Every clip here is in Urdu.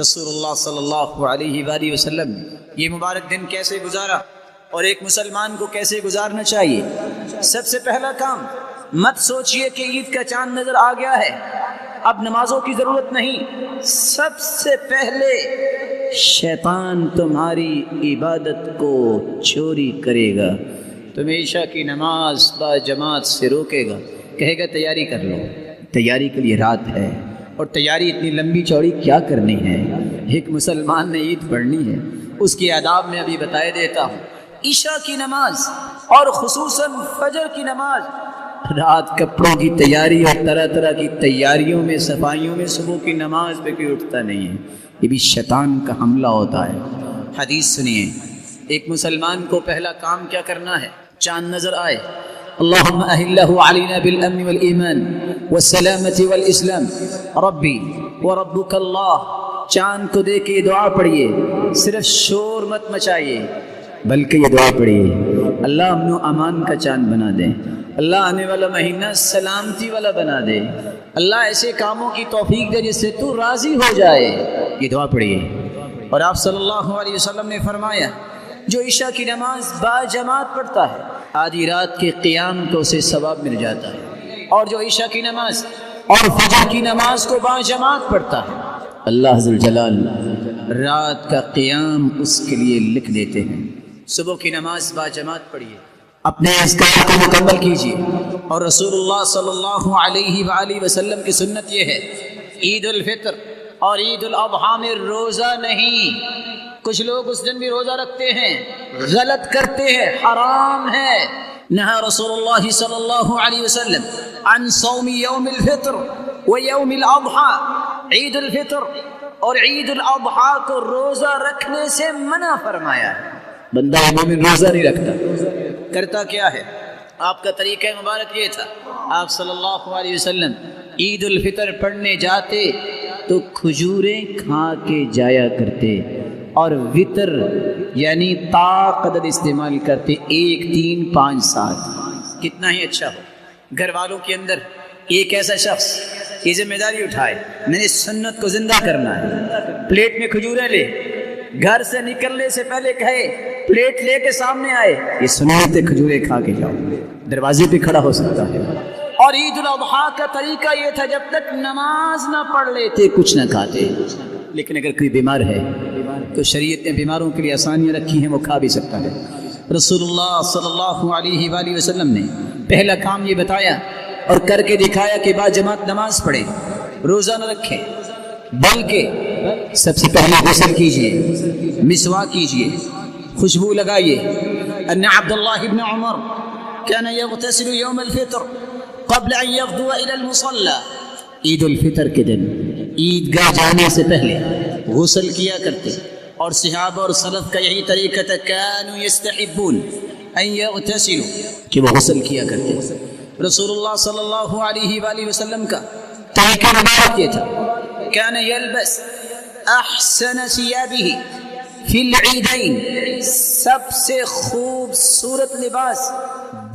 رسول اللہ صلی اللہ علیہ وآلہ وسلم نے یہ مبارک دن کیسے گزارا اور ایک مسلمان کو کیسے گزارنا چاہیے۔ سب سے پہلا کام، مت سوچئے کہ عید کا چاند نظر آ گیا ہے اب نمازوں کی ضرورت نہیں۔ سب سے پہلے شیطان تمہاری عبادت کو چوری کرے گا، تمہیں عشاء کی نماز با جماعت سے روکے گا، کہے گا تیاری کر لو، تیاری کے لیے رات ہے، اور تیاری اتنی لمبی چوڑی کیا کرنی ہے؟ ایک مسلمان نے عید پڑھنی ہے، اس کی آداب میں ابھی بتائے دیتا ہوں۔ عشاء کی نماز اور خصوصاً فجر کی نماز، رات کپڑوں کی تیاری اور طرح طرح کی تیاریوں میں، صفائیوں میں صبح کی نماز پہ کوئی اٹھتا نہیں ہے، یہ بھی شیطان کا حملہ ہوتا ہے۔ حدیث سنیے، ایک مسلمان کو پہلا کام کیا کرنا ہے؟ چاند نظر آئے، اللہم اہلہ علینا بالامن والایمان والسلامت والاسلام ربی وربک اللہ۔ چاند کو دیکھ کے یہ دعا پڑھیے، صرف شور مت مچائیے بلکہ یہ دعا پڑھیے، اللہ امن و امان کا چاند بنا دے، اللہ آنے والا مہینہ سلامتی والا بنا دے، اللہ ایسے کاموں کی توفیق دے جس سے تو راضی ہو جائے، یہ دعا پڑھیے۔ اور آپ صلی اللہ علیہ وسلم نے فرمایا، جو عشاء کی نماز با جماعت پڑھتا ہے آدھی رات کے قیام کو اسے ثواب مل جاتا ہے، اور جو عشاء کی نماز اور فجر کی نماز کو با جماعت پڑھتا ہے اللہ ذوالجلال رات کا قیام اس کے لیے لکھ دیتے ہیں۔ صبح کی نماز با جماعت پڑھیے، اپنے اذکار کو مکمل کیجیے، اور رسول اللہ صلی اللہ علیہ وآلہ وسلم کی سنت یہ ہے، عید الفطر اور عید الاضحیٰ میں روزہ نہیں۔ کچھ لوگ اس دن بھی روزہ رکھتے ہیں، غلط کرتے ہیں، حرام ہے۔ نہا رسول اللہ صلی اللہ علیہ وسلم عن صوم یوم الفطر و یوم الاضحیٰ، عید الفطر اور عید الاضحیٰ کو روزہ رکھنے سے منع فرمایا ہے۔ بندہ مومن روزہ نہیں رکھتا، کرتا کیا ہے؟ آپ کا طریقہ مبارک یہ تھا، آپ صلی اللہ علیہ وسلم عید الفطر پڑھنے جاتے تو کھجوریں کھا کے جایا کرتے، اور وطر یعنی تا عدد استعمال کرتے، 1 3 5 7۔ کتنا ہی اچھا ہو گھر والوں کے اندر ایک ایسا شخص یہ ذمہ داری اٹھائے، میں نے سنت کو زندہ کرنا ہے، پلیٹ میں کھجوریں لے، گھر سے نکلنے سے پہلے کہے پلیٹ لے کے سامنے آئے، یہ سنت کھجوریں کھا کے جاؤ، دروازے پہ کھڑا ہو سکتا ہے۔ اور عید الاضحیٰ کا طریقہ یہ تھا، جب تک نماز نہ پڑھ لیتے کچھ نہ کھاتے، لیکن اگر کوئی بیمار ہے تو شریعت نے بیماروں کے لیے آسانیاں رکھی ہیں، وہ کھا بھی سکتا ہے۔ رسول اللہ صلی اللہ علیہ وآلہ وسلم نے پہلا کام یہ بتایا اور کر کے دکھایا کہ با جماعت نماز پڑھے، روزہ نہ رکھے، بلکہ سب سے پہلے غسل کیجئے، مسواک کیجئے، خوشبو لگائیے۔ ان عبداللہ بن عمر كان يغتسل يوم الفطر قبل ان يغدو الى المصلى، عید الفطر کے دن عیدگاہ جانے سے پہلے غسل کیا کرتے، اور صحابہ اور سلف کا یہی طریقہ تھا، كانوا يستحبون ان يغتسلوا، کہ وہ غسل کیا کرتے۔ رسول اللہ صلی اللہ علیہ وآلہ وسلم کا طریقہ مبارک یہ تھا، كان يلبس احسن ثيابه فی العیدین، سب سے خوبصورت لباس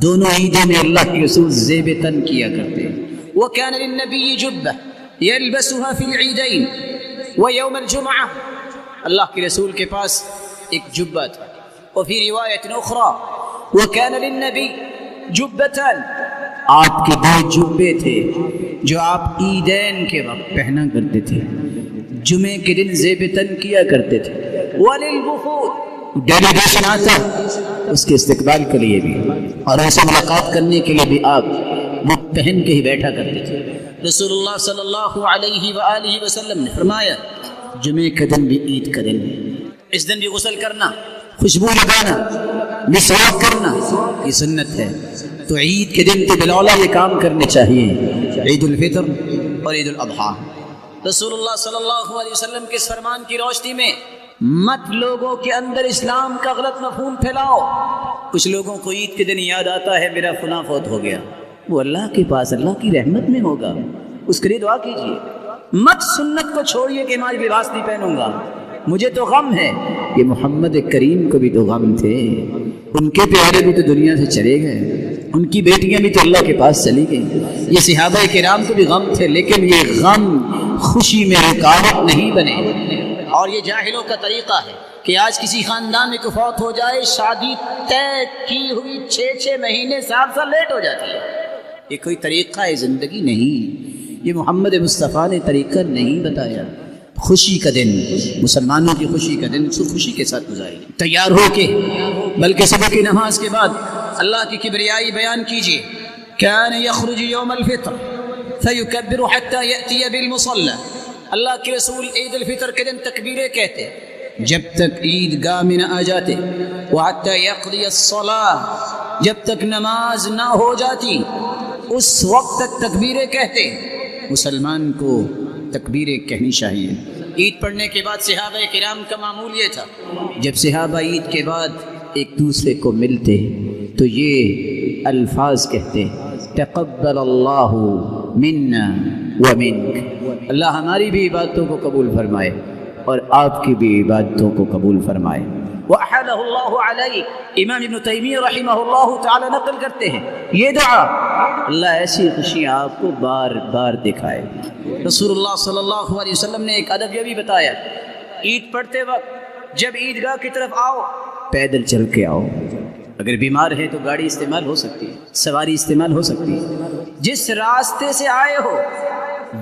دونوں عیدوں میں اللہ کے رسول زیب تن کیا کرتے۔ وَكَانَ لِلنَّبِيِّ جُبَّةٌ يَلْبَسُهَا فِي الْعِيدَيْنِ وَيَوْمَ الْجُمْعَةِ، اللہ کے رسول کے پاس ایک جبہ تھا۔ وفی روایت اخرى وَكَانَ لِلنَّبِيِّ جُبَّتان، آپ کے 2 جبے تھے جو آپ عیدین کے وقت پہنا کرتے تھے، جمعے کے دن زیب تن کیا کرتے تھے۔ وَلِلْوُفُودِ، ڈیلیگیشن آتا اس کے استقبال کے لیے بھی، اور ایسے ملاقات کرنے کے لیے بھی آپ وہ پہن کے ہی بیٹھا کرتے تھے۔ رسول اللہ صلی اللہ علیہ وآلہ وسلم نے فرمایا، جمعے کا دن بھی عید کا دن ہے، اس دن بھی غسل کرنا، خوشبو لگانا، مسواک کرنا، یہ سنت ہے۔ تو عید کے دن تو بالاولیٰ یہ کام کرنے چاہیے، عید الفطر اور عید الاضحیٰ۔ رسول اللہ صلی اللہ علیہ وسلم کے اس فرمان کی روشنی میں مت لوگوں کے اندر اسلام کا غلط مفہوم پھیلاؤ۔ کچھ لوگوں کو عید کے دن یاد آتا ہے میرا فلاں فوت ہو گیا، وہ اللہ کے پاس اللہ کی رحمت میں ہوگا، اس کے لیے دعا کیجیے۔ مت سنت کو چھوڑیے کہ میں آج لباس نہیں پہنوں گا، مجھے تو غم ہے۔ یہ محمد کریم کو بھی تو غم تھے، ان کے پیارے بھی تو دنیا سے چلے گئے، ان کی بیٹیاں بھی تو اللہ کے پاس چلی گئیں۔ یہ صحابہ کرام کو بھی غم تھے، لیکن یہ غم خوشی میں رکاوٹ نہیں بنے۔ اور یہ جاہلوں کا طریقہ ہے کہ آج کسی خاندان میں کوئی فوت ہو جائے، شادی طے کی ہوئی 6 مہینے 7 سال لیٹ ہو جاتی ہے۔ یہ کوئی طریقہ ہے زندگی نہیں، یہ محمد مصطفیٰ نے طریقہ نہیں بتایا۔ خوشی کا دن، مسلمانوں کی خوشی کا دن خوشی کے ساتھ گزاریں، تیار ہو کے، بلکہ صبح کی نماز کے بعد اللہ کی کبریائی بیان کیجیے۔ کان یخرج یوم الفطر فیکبر حتی یأتی بالمصلی، اللہ کے رسول عید الفطر کے دن تکبیریں کہتے جب تک عید گاہ میں نہ آ جاتے، وحتی یقضی الصلاۃ، جب تک نماز نہ ہو جاتی اس وقت تک تکبیریں کہتے۔ مسلمان کو تکبیریں کہنی چاہیے۔ عید پڑھنے کے بعد صحابہ کرام کا معمول یہ تھا، جب صحابہ عید کے بعد ایک دوسرے کو ملتے تو یہ الفاظ کہتے، تقبل اللہ منا ومنک، اللہ ہماری بھی عبادتوں کو قبول فرمائے اور آپ کی بھی عبادتوں کو قبول فرمائے۔ وَأَحَلَهُ اللَّهُ عَلَيْهِ، امام ابن تیمیہ رحمہ اللہ تعالی نقل کرتے ہیں یہ دعا، اللہ ایسی خوشیاں آپ کو بار بار دکھائے۔ رسول اللہ صلی اللہ علیہ وسلم نے ایک ادب یہ بھی بتایا، عید پڑھتے وقت جب عیدگاہ کی طرف آؤ پیدل چل کے آؤ، اگر بیمار ہے تو گاڑی استعمال ہو سکتی ہے، سواری استعمال ہو سکتی ہے، جس راستے سے آئے ہو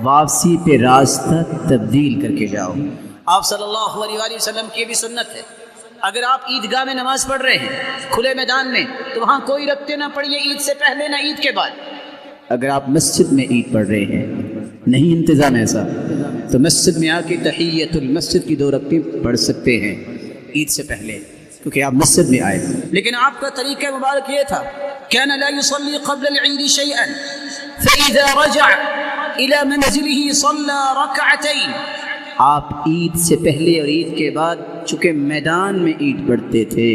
واپسی پہ راستہ تبدیل کر کے جاؤ۔ آپ صلی اللہ علیہ وآلہ وسلم کی بھی سنت ہے، اگر آپ عیدگاہ میں نماز پڑھ رہے ہیں کھلے میدان میں تو وہاں کوئی رکھتے نہ پڑھیے عید سے پہلے نہ عید کے بعد۔ اگر آپ مسجد میں عید پڑھ رہے ہیں، نہیں انتظام ایسا، تو مسجد میں آ کے تحیت المسجد کی 2 رکعتیں پڑھ سکتے ہیں عید سے پہلے، کیونکہ آپ مسجد میں آئے۔ لیکن آپ کا طریقہ مبارک یہ تھا، كان لا يصلي قبل العيد شيئا فإذا رجع إلى منزله صلى ركعتين، آپ عید سے پہلے اور عید کے بعد چونکہ میدان میں عید پڑھتے تھے،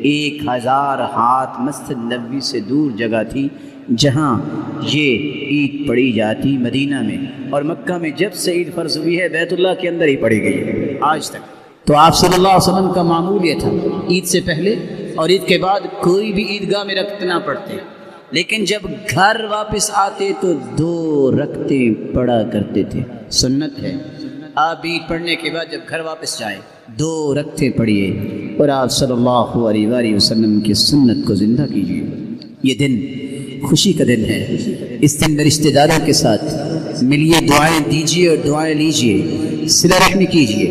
1000 ہاتھ مسجد نبوی سے دور جگہ تھی جہاں یہ عید پڑھی جاتی مدینہ میں، اور مکہ میں جب سے عید فرض ہوئی ہے بیت اللہ کے اندر ہی پڑھی گئی ہے آج تک۔ تو آپ صلی اللہ علیہ وسلم کا معمول یہ تھا، عید سے پہلے اور عید کے بعد کوئی بھی عیدگاہ میں رکعت نہ پڑھتے، لیکن جب گھر واپس آتے تو 2 رکعتیں پڑھا کرتے تھے۔ سنت ہے، آپ عید پڑھنے کے بعد جب گھر واپس جائیں 2 رکعتیں پڑھیے اور آپ صلی اللہ علیہ وآلہ وسلم کی سنت کو زندہ کیجیے۔ یہ دن خوشی کا دن ہے، اس دن رشتہ داروں کے ساتھ ملیے، دعائیں دیجیے اور دعائیں لیجیے، صلہ رحمی کیجیے،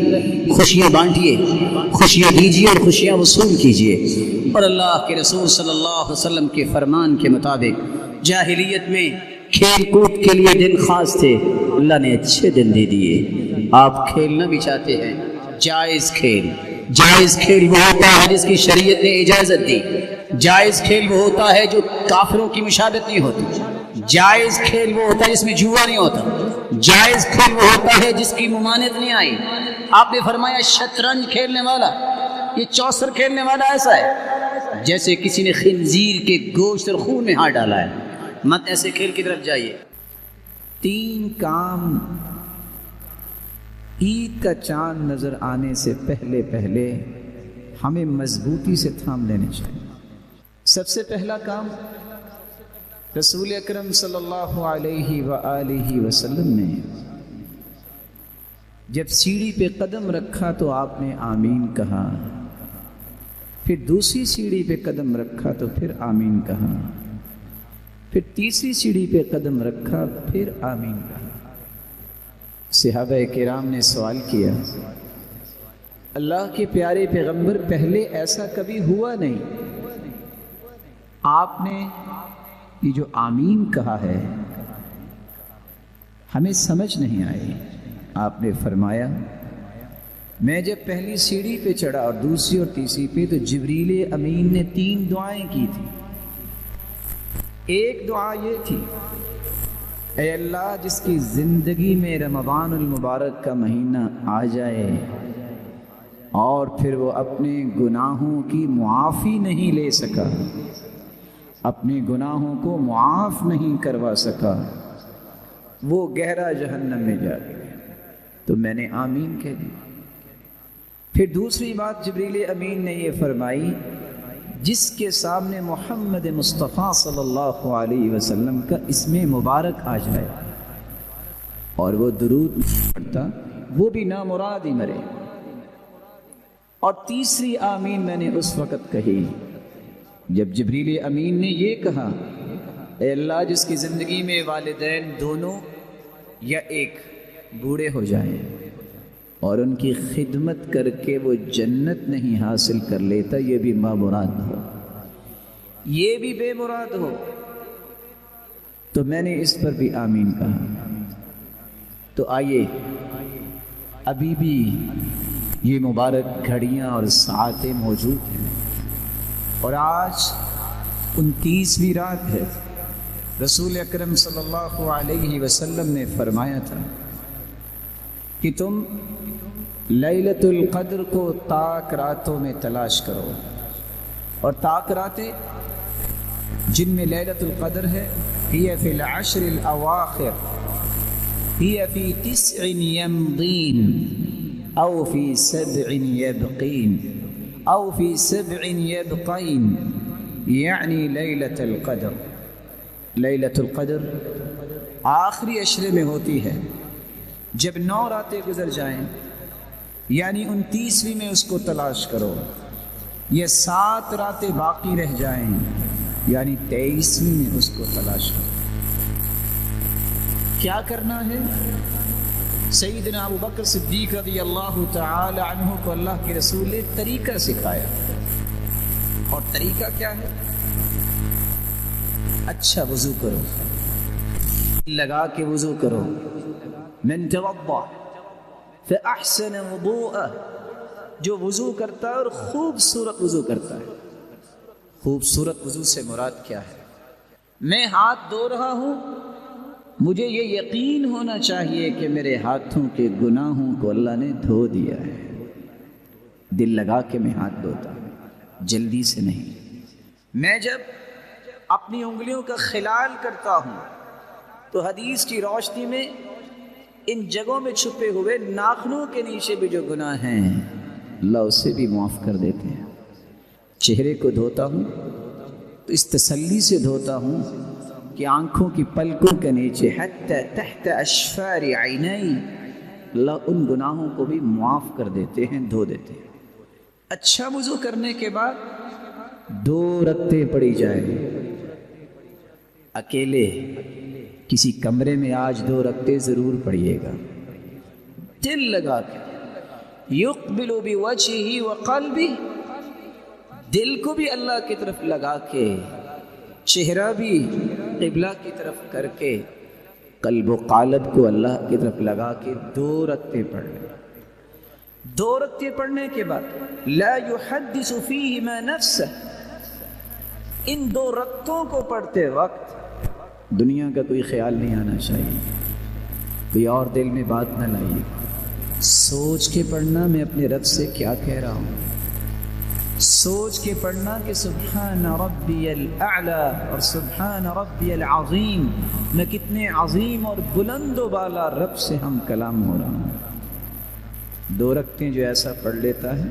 خوشیاں بانٹیے، خوشیاں دیجیے اور خوشیاں وصول کیجیے۔ اور اللہ کے رسول صلی اللہ علیہ وسلم کے فرمان کے مطابق جاہلیت میں کھیل کود کے لیے دن خاص تھے، اللہ نے اچھے دن دے دیے۔ آپ کھیلنا بھی چاہتے ہیں، جائز کھیل، جائز کھیل وہ ہوتا ہے جس کی شریعت نے اجازت دی، جائز کھیل وہ ہوتا ہے جو کافروں کی مشابہت نہیں ہوتی، جائز کھیل وہ ہوتا ہے جس میں جوا نہیں ہوتا، جائز کھیل وہ ہوتا ہے جس کی ممانعت نہیں آئی۔ آپ نے فرمایا شطرنج کھیلنے والا، یہ چوسر کھیلنے والا ایسا ہے جیسے کسی نے خنزیر کے گوشت اور خون میں ہاتھ ڈالا ہے، مت ایسے کھیل کی طرف جائیے۔ 3 کام عید کا چاند نظر آنے سے پہلے پہلے ہمیں مضبوطی سے تھام لینے چاہیے۔ سب سے پہلا کام، رسول اکرم صلی اللہ علیہ وآلہ وسلم نے جب سیڑھی پہ قدم رکھا تو آپ نے آمین کہا، پھر دوسری سیڑھی پہ قدم رکھا تو پھر آمین کہا، پھر تیسری سیڑھی پہ قدم رکھا پھر آمین کہا۔ صحابہ کرام نے سوال کیا، اللہ کے پیارے پیغمبر پہلے ایسا کبھی ہوا نہیں، آپ نے یہ جو آمین کہا ہے ہمیں سمجھ نہیں آئی۔ آپ نے فرمایا میں جب پہلی سیڑھی پہ چڑھا اور دوسری اور تیسری پہ تو جبریل امین نے 3 دعائیں کی تھی۔ ایک دعا یہ تھی، اے اللہ جس کی زندگی میں رمضان المبارک کا مہینہ آ جائے اور پھر وہ اپنے گناہوں کی معافی نہیں لے سکا، اپنے گناہوں کو معاف نہیں کروا سکا، وہ گہرا جہنم میں جا گیا، تو میں نے آمین کہہ دی۔ پھر دوسری بات جبریل امین نے یہ فرمائی، جس کے سامنے محمد مصطفیٰ صلی اللہ علیہ وسلم کا اسم مبارک آ جائے اور وہ درود پڑھتا، وہ بھی نامراد ہی مرے، اور تیسری آمین میں نے اس وقت کہی جب جبریل امین نے یہ کہا، اے اللہ جس کی زندگی میں والدین دونوں یا ایک بوڑھے ہو جائیں اور ان کی خدمت کر کے وہ جنت نہیں حاصل کر لیتا، یہ بھی بامراد ہو، یہ بھی بے مراد ہو، تو میں نے اس پر بھی آمین کہا۔ تو آئیے ابھی بھی یہ مبارک گھڑیاں اور ساعتیں موجود ہیں، اور آج 29ویں رات ہے۔ رسول اکرم صلی اللہ علیہ وسلم نے فرمایا تھا کہ تم لیلۃ القدر کو تاک راتوں میں تلاش کرو، اور تاک راتیں جن میں لیلۃ القدر ہے، ہی فی العشر الاواخر، ہی فی 9 یمضین او فی 7 یبقین او فی 7 یبقین، یعنی لیلۃ القدر۔ لیلۃ القدر آخری عشرے میں ہوتی ہے، جب 9 راتیں گزر جائیں، یعنی 29ویں میں اس کو تلاش کرو، یہ 7 راتیں باقی رہ جائیں، یعنی 23ویں میں اس کو تلاش کرو۔ کیا کرنا ہے؟ سیدنا ابو بکر صدیق رضی اللہ تعالی عنہ کو اللہ کے رسول نے طریقہ سکھایا، اور طریقہ کیا ہے؟ اچھا وضو کرو، لگا کے وضو کرو۔ من توضأ فأحسن وضوءه، جو وضو کرتا ہے اور خوبصورت وضو کرتا ہے۔ خوبصورت وضو سے مراد کیا ہے؟ میں ہاتھ دھو رہا ہوں، مجھے یہ یقین ہونا چاہیے کہ میرے ہاتھوں کے گناہوں کو اللہ نے دھو دیا ہے، دل لگا کے میں ہاتھ دھوتا ہوں، جلدی سے نہیں۔ میں جب اپنی انگلیوں کا خلال کرتا ہوں تو حدیث کی روشنی میں ان جگہوں میں چھپے ہوئے ناخنوں کے نیچے بھی جو گناہ ہیں اللہ اسے بھی معاف کر دیتے ہیں۔ چہرے کو دھوتا ہوں تو اس تسلی سے دھوتا ہوں کہ آنکھوں کی پلکوں کے نیچے حتی تحت اشفار عینی، اللہ ان گناہوں کو بھی معاف کر دیتے ہیں، دھو دیتے ہیں۔ اچھا وضو کرنے کے بعد 2 رکعتیں پڑھی جائیں، اکیلے کسی کمرے میں آج 2 رکعتیں ضرور پڑھیے گا، دل لگا کے، یقبل بوجہہ وقلبہ، دل کو بھی اللہ کی طرف لگا کے، چہرہ بھی قبلہ کی طرف کر کے، قلب و قالب کو اللہ کی طرف لگا کے 2 رکعتیں پڑھ لیں۔ 2 رکعتیں پڑھنے کے بعد لا یحدث فیہما نفسہ، ان 2 رکعتوں کو پڑھتے وقت دنیا کا کوئی خیال نہیں آنا چاہیے، کوئی اور دل میں بات نہ لائیے، سوچ کے پڑھنا میں اپنے رب سے کیا کہہ رہا ہوں، سوچ کے پڑھنا کہ سبحان ربی الاعلی اور سبحان ربی العظیم، میں کتنے عظیم اور بلند و بالا رب سے ہم کلام ہو رہا ہوں۔ 2 رکعتیں جو ایسا پڑھ لیتا ہے،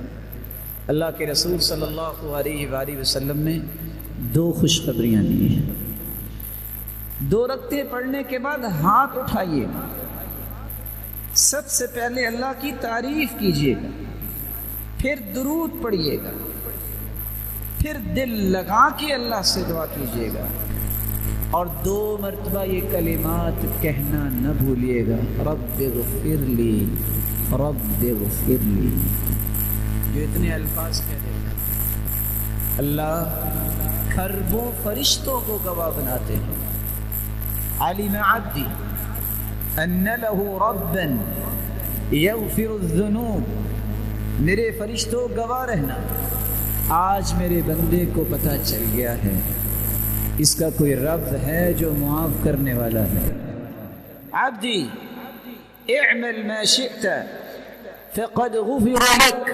اللہ کے رسول صلی اللہ علیہ وآلہ وسلم نے 2 خوشخبریاں دی ہیں۔ 2 رکعتیں پڑھنے کے بعد ہاتھ اٹھائیے، سب سے پہلے اللہ کی تعریف کیجیے گا، پھر درود پڑھیے گا، پھر دل لگا کے اللہ سے دعا کیجیے گا، اور 2 مرتبہ یہ کلمات کہنا نہ بھولیے گا، رب اغفر لی، رب اغفر لی۔ جو اتنے الفاظ کہہ دیتا اللہ کھربوں فرشتوں کو گواہ بناتے ہیں، علم عبدی ان له ربا یغفر الذنوب، میرے فرشتوں گواہ رہنا، آج میرے بندے کو پتہ چل گیا ہے اس کا کوئی رب ہے جو معاف کرنے والا ہے۔ عبدی اعمل ما شئت فقد غفر لك،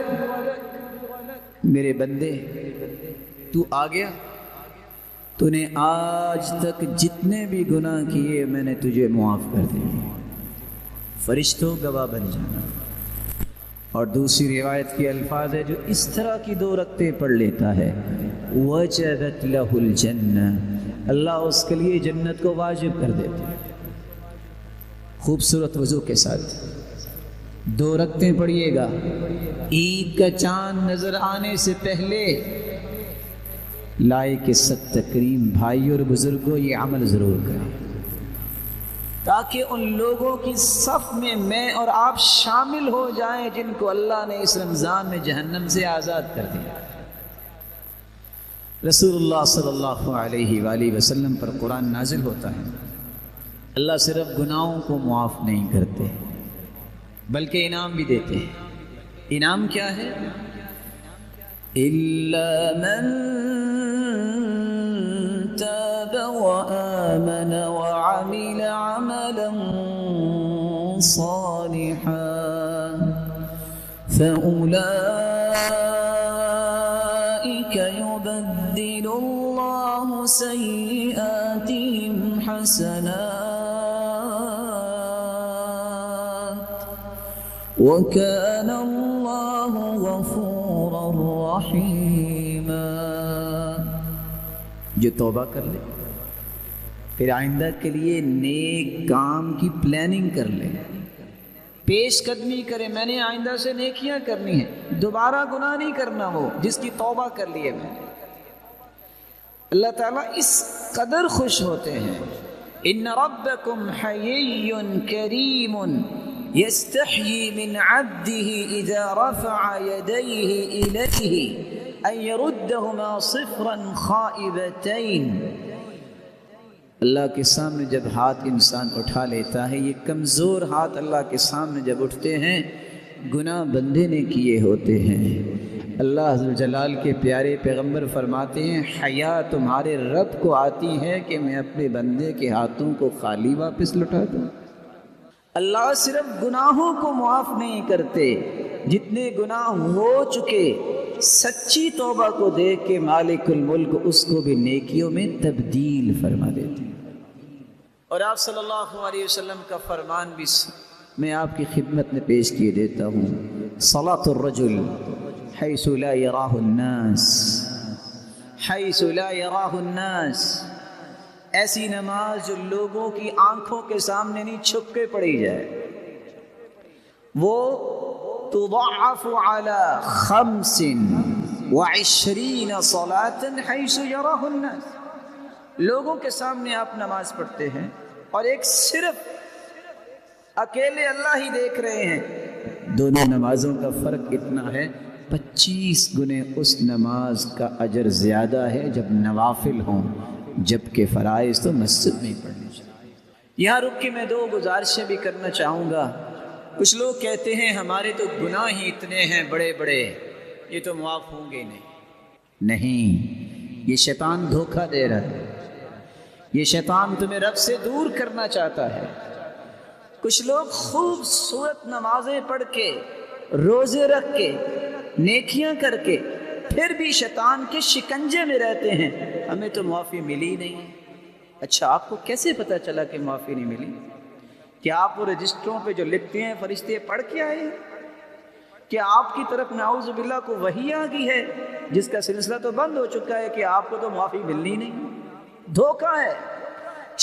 میرے بندے تو آ گیا، تو نے آج تک جتنے بھی گناہ کیے میں نے تجھے معاف کر دیے، فرشتوں گواہ بن جانا۔ اور دوسری روایت کے الفاظ ہے، جو اس طرح کی 2 رکعتیں پڑھ لیتا ہے وجبت له الجنہ، اللہ اس کے لیے جنت کو واجب کر دیتے ہیں۔ خوبصورت وضو کے ساتھ 2 رکعتیں پڑھیے گا، عید کا چاند نظر آنے سے پہلے لائق ست تکریم بھائی اور بزرگوں یہ عمل ضرور کریں، تاکہ ان لوگوں کی صف میں اور آپ شامل ہو جائیں جن کو اللہ نے اس رمضان میں جہنم سے آزاد کر دیا۔ رسول اللہ صلی اللہ علیہ وآلہ وسلم پر قرآن نازل ہوتا ہے، اللہ صرف گناہوں کو معاف نہیں کرتے بلکہ انعام بھی دیتے ہیں۔ انعام کیا ہے؟ إِلَّا مَن تَابَ وَآمَنَ وَعَمِلَ عَمَلًا صَالِحًا فَأُولَئِكَ يُبَدِّلُ اللَّهُ سَيِّئَاتِهِمْ حَسَنَاتٍ وَكَانَ اللَّهُ غَفُورًا رَحِيمًا۔ جو توبہ کر لے، پھر آئندہ کے لیے نیک کام کی پلاننگ کر لے، پیش قدمی کرے، میں نے آئندہ سے نیکیاں کرنی ہیں، دوبارہ گناہ نہیں کرنا، وہ جس کی توبہ کر لی ہے میں نے، اللہ تعالیٰ اس قدر خوش ہوتے ہیں۔ ان ربکم حیی کریم یستحیی من عبده اذا رفع یدیہ الیہ ان یردہما صفرا خائبتین۔ اللہ کے سامنے جب ہاتھ انسان اٹھا لیتا ہے، یہ کمزور ہاتھ اللہ کے سامنے جب اٹھتے ہیں، گناہ بندے نے کیے ہوتے ہیں، اللہ عز جلال کے پیارے پیغمبر فرماتے ہیں حیا تمہارے رب کو آتی ہے کہ میں اپنے بندے کے ہاتھوں کو خالی واپس لوٹا دوں۔ اللہ صرف گناہوں کو معاف نہیں کرتے، جتنے گناہ ہو چکے سچی توبہ کو دیکھ کے مالک الملک اس کو بھی نیکیوں میں تبدیل فرما دیتے ہیں۔ اور آپ صلی اللہ علیہ وسلم کا فرمان بھی میں آپ کی خدمت میں پیش کیے دیتا ہوں، صلاۃ الرجل حیث لا یراہ الناس، حیث لا یراہ الناس، ایسی نماز جو لوگوں کی آنکھوں کے سامنے نہیں، چھپ کے پڑھی جائے، وہ تضاعف على 25 صلاة حیث یراہ الناس، لوگوں کے سامنے آپ نماز پڑھتے ہیں اور ایک صرف اکیلے اللہ ہی دیکھ رہے ہیں، دونوں نمازوں کا فرق اتنا ہے 25 گنے اس نماز کا اجر زیادہ ہے جب نوافل ہوں، جبکہ فرائض تو مسجد میں پڑھنے چاہیے۔ یہاں رک کے میں 2 گزارشیں بھی کرنا چاہوں گا۔ کچھ لوگ کہتے ہیں ہمارے تو گناہ ہی اتنے ہیں بڑے بڑے، یہ تو معاف ہوں گے نہیں، یہ شیطان دھوکہ دے رہا ہے، یہ شیطان تمہیں رب سے دور کرنا چاہتا ہے۔ کچھ لوگ خوبصورت نمازیں پڑھ کے، روزے رکھ کے، نیکیاں کر کے، پھر بھی شیطان کے شکنجے میں رہتے ہیں، ہمیں تو معافی ملی نہیں۔ اچھا، آپ کو کیسے پتہ چلا کہ معافی نہیں ملی؟ کیا آپ وہ رجسٹروں پہ جو لکھتے ہیں فرشتے پڑھ کے آئے ہیں؟ کیا آپ کی طرف نعوذ باللہ کو وحی آ گئی ہے جس کا سلسلہ تو بند ہو چکا ہے کہ آپ کو تو معافی ملنی نہیں؟ دھوکہ ہے،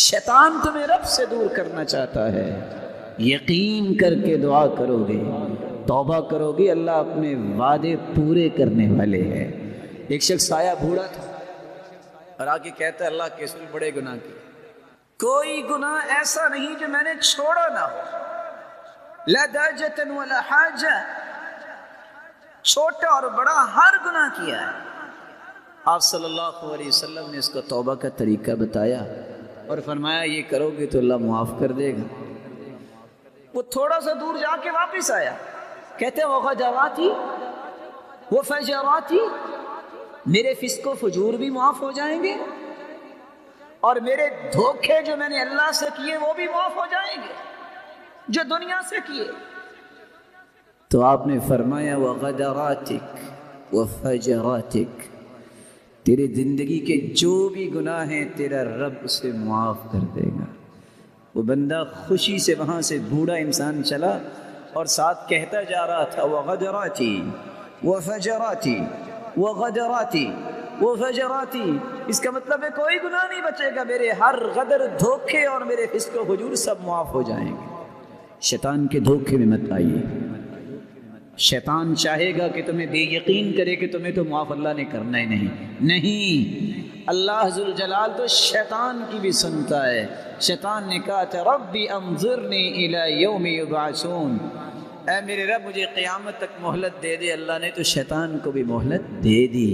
شیطان تمہیں رب سے دور کرنا چاہتا ہے۔ یقین کر کے دعا کرو گے، توبہ کرو گے، اللہ اپنے وعدے پورے کرنے والے ہیں۔ ایک شخص آیا بوڑھا تھا اور آگے کہتا ہے اللہ کے رسول بڑے گناہ کیے، کوئی گناہ ایسا نہیں جو میں نے چھوڑا نہ ہو، لا داجۃ ولا حاجہ، چھوٹا اور بڑا ہر گناہ کیا ہے۔ آپ صلی اللہ علیہ وسلم نے اس کو توبہ کا طریقہ بتایا اور فرمایا یہ کرو گے تو اللہ معاف کر دے گا۔ وہ تھوڑا سا دور جا کے واپس آیا، کہتے ہیں وغدراتی وفجراتی، میرے فسق و فجور بھی معاف ہو جائیں گے اور میرے دھوکے جو میں نے اللہ سے کیے وہ بھی معاف ہو جائیں گے جو دنیا سے کیے۔ تو آپ نے فرمایا وغدراتک وفجراتک، تیرے زندگی کے جو بھی گناہ ہیں تیرا رب اسے معاف کر دے گا۔ وہ بندہ خوشی سے وہاں سے بوڑھا انسان چلا اور ساتھ کہتا جا رہا تھا وغدراتی وفجراتی وغدراتی وفجراتی، اس کا مطلب ہے کوئی گناہ نہیں بچے گا، میرے ہر غدر، دھوکے اور میرے فسق و فجور سب معاف ہو جائیں گے۔ شیطان کے دھوکے میں مت آئیے۔ شیطان چاہے گا کہ تمہیں بے یقین کرے کہ تمہیں تو معاف اللہ نے کرنا ہی نہیں، اللہ ذوالجلال تو شیطان کی بھی سنتا ہے۔ شیطان نے کہا تھا ربی انظرنی الی یوم یبعثون، اے میرے رب مجھے قیامت تک مہلت دے دے۔ اللہ نے تو شیطان کو بھی مہلت دے دی۔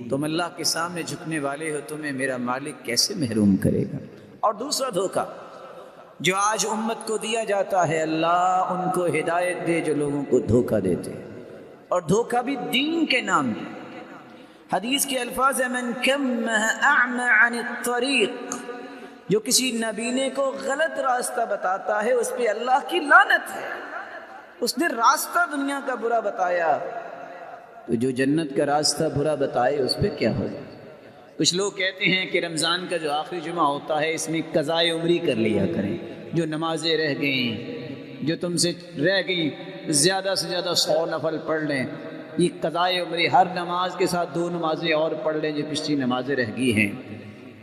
تم اللہ کے سامنے جھکنے والے ہو، تمہیں میرا مالک کیسے محروم کرے گا؟ اور دوسرا دھوکہ جو آج امت کو دیا جاتا ہے، اللہ ان کو ہدایت دے جو لوگوں کو دھوکہ دیتے، اور دھوکہ بھی دین کے نام پہ۔ حدیث کے الفاظ ہیں من کمہ اعمى عن الطریق، جو کسی نبینے کو غلط راستہ بتاتا ہے اس پہ اللہ کی لعنت ہے۔ اس نے راستہ دنیا کا برا بتایا، تو جو جنت کا راستہ برا بتائے اس پہ کیا ہوگا؟ کچھ لوگ کہتے ہیں کہ رمضان کا جو آخری جمعہ ہوتا ہے اس میں قضائے عمری کر لیا کریں، جو نمازیں رہ گئیں، جو تم سے رہ گئیں زیادہ سے زیادہ 100 نفل پڑھ لیں۔ یہ قضائے عمری، ہر نماز کے ساتھ 2 نمازیں اور پڑھ لیں جو پچھلی نمازیں رہ گئی ہیں۔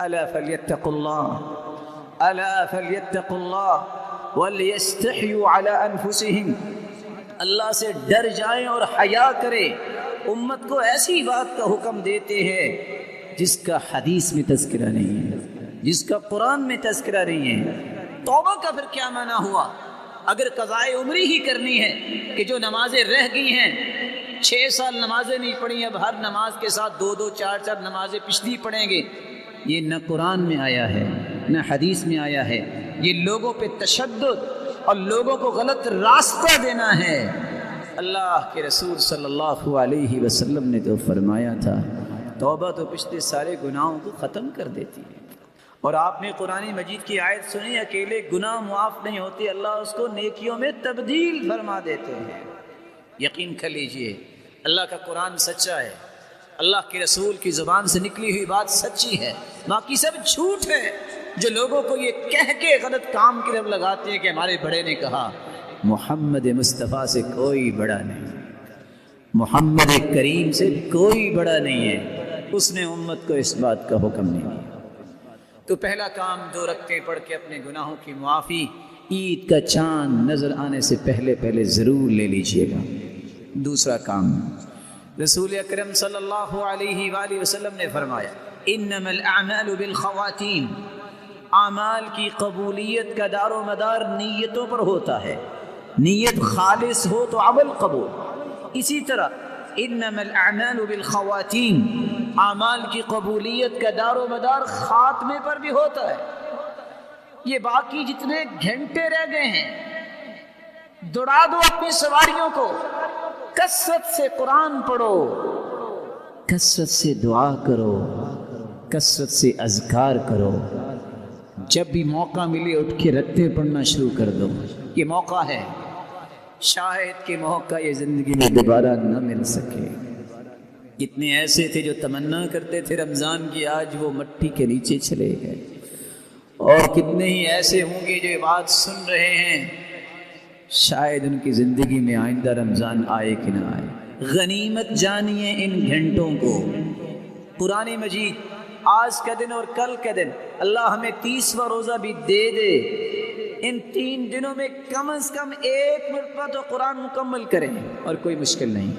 الا فلیتقوا اللہ، الا فلیتقوا اللہ ولیستحیوا علی انفسہم، اللہ سے ڈر جائیں اور حیا کریں۔ امت کو ایسی بات کا حکم دیتے ہیں جس کا حدیث میں تذکرہ نہیں ہے، جس کا قرآن میں تذکرہ نہیں ہے۔ توبہ کا پھر کیا معنی ہوا؟ اگر قضائے عمری ہی کرنی ہے کہ جو نمازیں رہ گئی ہیں، 6 سال نمازیں نہیں پڑھی، اب ہر نماز کے ساتھ 2 4 نمازیں پچھلی پڑھیں گے، یہ نہ قرآن میں آیا ہے نہ حدیث میں آیا ہے۔ یہ لوگوں پہ تشدد اور لوگوں کو غلط راستہ دینا ہے۔ اللہ کے رسول صلی اللہ علیہ وسلم نے تو فرمایا تھا توبہ تو پچھلے سارے گناہوں کو ختم کر دیتی ہے۔ اور آپ نے قرآن مجید کی آیت سنی، اکیلے گناہ معاف نہیں ہوتے، اللہ اس کو نیکیوں میں تبدیل فرما دیتے ہیں۔ یقین کر لیجئے اللہ کا قرآن سچا ہے، اللہ کے رسول کی زبان سے نکلی ہوئی بات سچی ہے، باقی سب جھوٹ ہے۔ جو لوگوں کو یہ کہہ کے غلط کام کی طرف لگاتے ہیں کہ ہمارے بڑے نے کہا، محمد مصطفیٰ سے کوئی بڑا نہیں، محمد کریم سے کوئی بڑا نہیں ہے، اس نے امت کو اس بات کا حکم نہیں دیا۔ تو پہلا کام 2 رکعتیں پڑھ کے اپنے گناہوں کی معافی عید کا چاند نظر آنے سے پہلے ضرور لے لیجئے گا۔ دوسرا کام، رسول اکرم صلی اللہ علیہ وآلہ وسلم نے فرمایا انما الاعمال بالخواتیم، اعمال کی قبولیت کا دار و مدار نیتوں پر ہوتا ہے، نیت خالص ہو تو عمل قبول۔ اسی طرح انما الاعمال بالخواتیم، اعمال کی قبولیت کا دار و مدار خاتمے پر بھی ہوتا ہے۔ یہ باقی جتنے گھنٹے رہ گئے ہیں دوڑا دو اپنی سواریوں کو، کثرت سے قرآن پڑھو، کثرت سے دعا کرو، کثرت سے اذکار کرو، جب بھی موقع ملے اٹھ کے رکعتیں پڑھنا شروع کر دو۔ یہ موقع ہے، شاید کہ موقع یہ زندگی میں دوبارہ نہ مل سکے۔ کتنے ایسے تھے جو تمنا کرتے تھے رمضان کی، آج وہ مٹی کے نیچے چلے گئے، اور کتنے ہی ایسے ہوں گے جو یہ بات سن رہے ہیں، شاید ان کی زندگی میں آئندہ رمضان آئے کہ نہ آئے۔ غنیمت جانیے ان گھنٹوں کو۔ قرآن مجید آج کا دن اور کل کا دن، اللہ ہمیں 30واں روزہ بھی دے دے، ان 3 دنوں میں کم از کم 1 مرتبہ تو قرآن مکمل کریں، اور کوئی مشکل نہیں۔